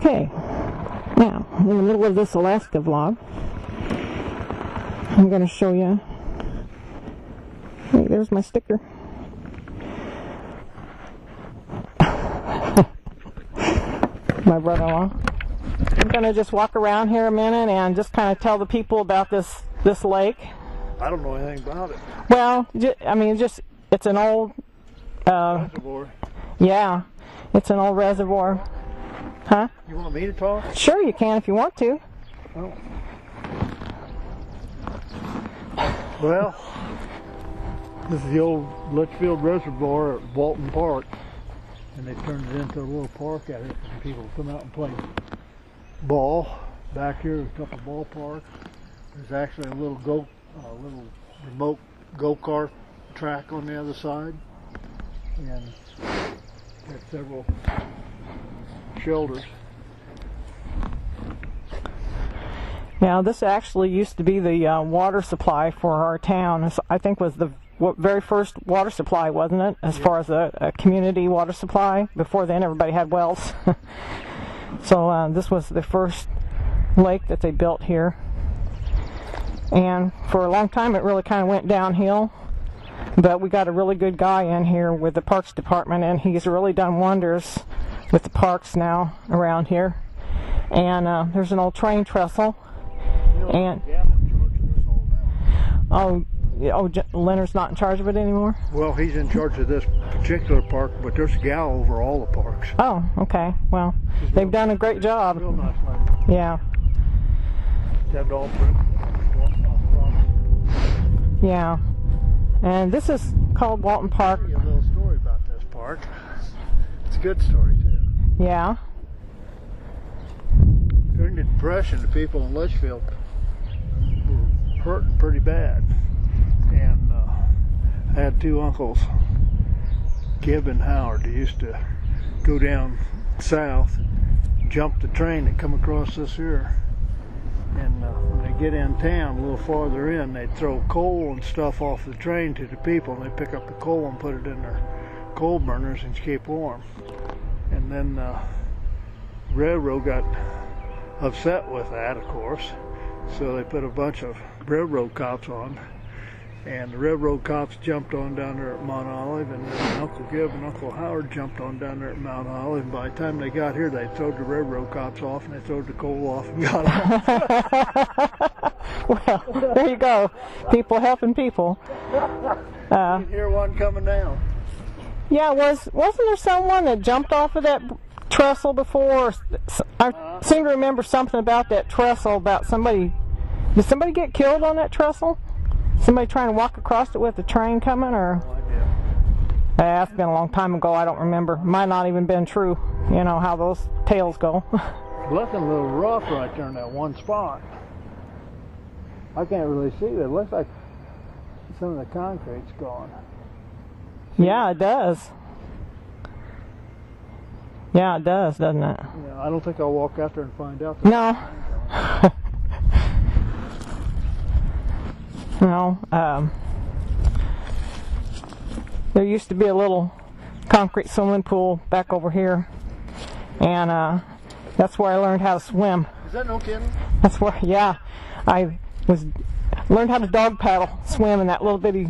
Okay, now in the middle of this Alaska vlog, I'm going to show you. Hey, there's my sticker. My brother-in-law. I'm going to just walk around here a minute and just kind of tell the people about this lake. I don't know anything about it. Well, I mean, it's an old Reservoir. Yeah, it's an old reservoir. Huh? You want me to talk? Sure, you can if you want to. Oh. Well, this is the old Litchfield Reservoir at Walton Park, and they turned it into a little park out here for people to come out and play ball. Back here is a couple ballparks. There's actually a little remote go-kart track on the other side, and there's several shelters. Now, this actually used to be the water supply for our town. I think was the very first water supply, wasn't it? As far as a community water supply. Before then, everybody had wells. So this was the first lake that they built here. And for a long time, it really kind of went downhill. But we got a really good guy in here with the Parks Department, and he's really done wonders with the parks now around here. And there's an old train trestle. And Leonard's not in charge of it anymore? Well, he's in charge of this particular park, but there's a gal over all the parks. Oh, okay. Well, they've done a great job. Real nice lady. Yeah. Had all Yeah. And this is called Walton Park. I'll tell you a little story about this park. It's a good story, too. Yeah. During the Depression, the people in Litchfield were hurting pretty bad. And I had two uncles, Gibb and Howard. They used to go down south, jump the train and come across this here. And when they get in town, a little farther in, they'd throw coal and stuff off the train to the people, and they'd pick up the coal and put it in their coal burners and keep warm. And then railroad got upset with that, of course, so they put a bunch of railroad cops on, and the railroad cops jumped on down there at Mount Olive, and then Uncle Gibb and Uncle Howard jumped on down there at Mount Olive, and by the time they got here, they throwed the railroad cops off, and they throwed the coal off and got off. Well, there you go. People helping people. You can hear one coming down. Yeah, wasn't there someone that jumped off of that trestle before? I seem to remember something about that trestle, about somebody. Did somebody get killed on that trestle? Somebody trying to walk across it with the train coming, or? No idea. That's been a long time ago. I don't remember. Might not even been true. You know how those tales go. Looking a little rough right there in that one spot. I can't really see that. It looks like some of the concrete's gone. Yeah, it does. Yeah, it does, doesn't it? Yeah, I don't think I'll walk out there and find out. No. No. There used to be a little concrete swimming pool back over here, and that's where I learned how to swim. Is that no kidding? That's where, yeah, I learned how to dog paddle, swim in that little bitty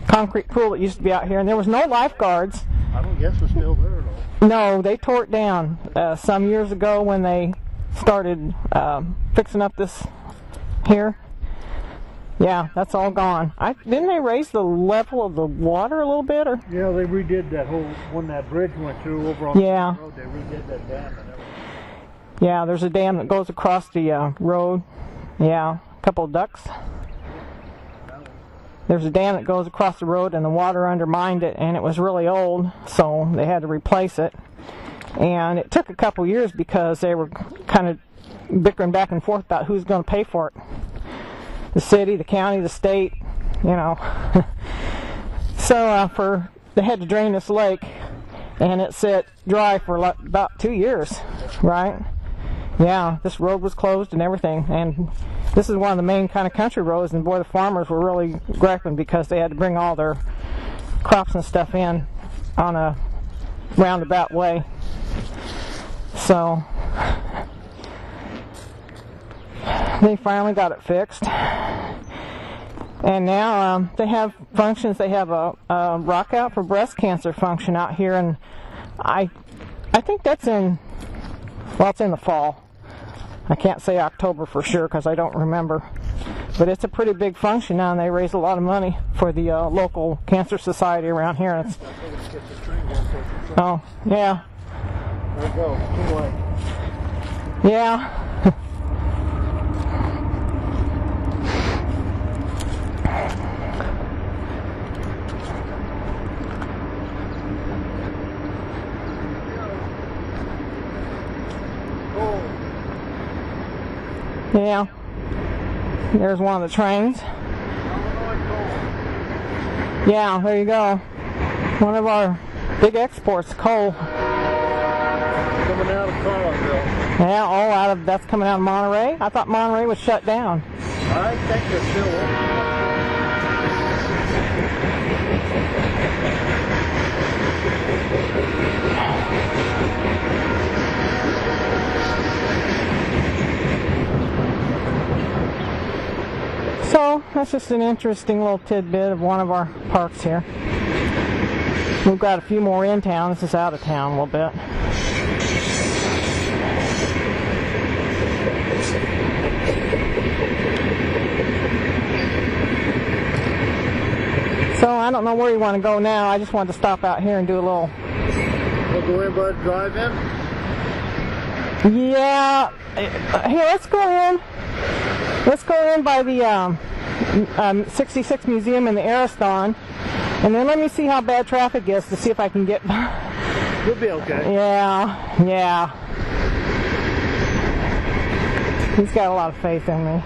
concrete pool that used to be out here, and there was no lifeguards. I don't guess it's still there at all. No, they tore it down some years ago when they started fixing up this here. Yeah, that's all gone. Didn't they raise the level of the water a little bit? Or? Yeah, they redid that whole, when that bridge went through over on the road, they redid that dam and everything. Yeah, there's a dam that goes across the road. Yeah, a couple of ducks. There's a dam that goes across the road, and the water undermined it, and it was really old, so they had to replace it. And it took a couple years because they were kind of bickering back and forth about who's going to pay for it. The city, the county, the state, you know. So they had to drain this lake, and it sat dry for about 2 years, right? Yeah, this road was closed and everything, and this is one of the main kind of country roads, and boy, the farmers were really griping because they had to bring all their crops and stuff in on a roundabout way. So They finally got it fixed. And now they have functions. They have a rock out for breast cancer function out here, and I think that's in, well, it's in the fall. I can't say October for sure because I don't remember. But it's a pretty big function now, and they raise a lot of money for the local cancer society around here. And it's, oh, yeah. There you go. Too late. Yeah. Yeah. There's one of the trains. Yeah, there you go. One of our big exports, coal. Coming out of Colorado. Yeah, all out of, that's coming out of Monterey. I thought Monterey was shut down. I think they're still. So, that's just an interesting little tidbit of one of our parks here. We've got a few more in town. This is out of town a little bit. So, I don't know where you want to go now. I just wanted to stop out here and do a little... We'll go in by the drive-in? Yeah. Here, let's go in. Let's go in by the 66 Museum and the Ariston, and then let me see how bad traffic is to see if I can get... You'll be okay. Yeah, yeah. He's got a lot of faith in me.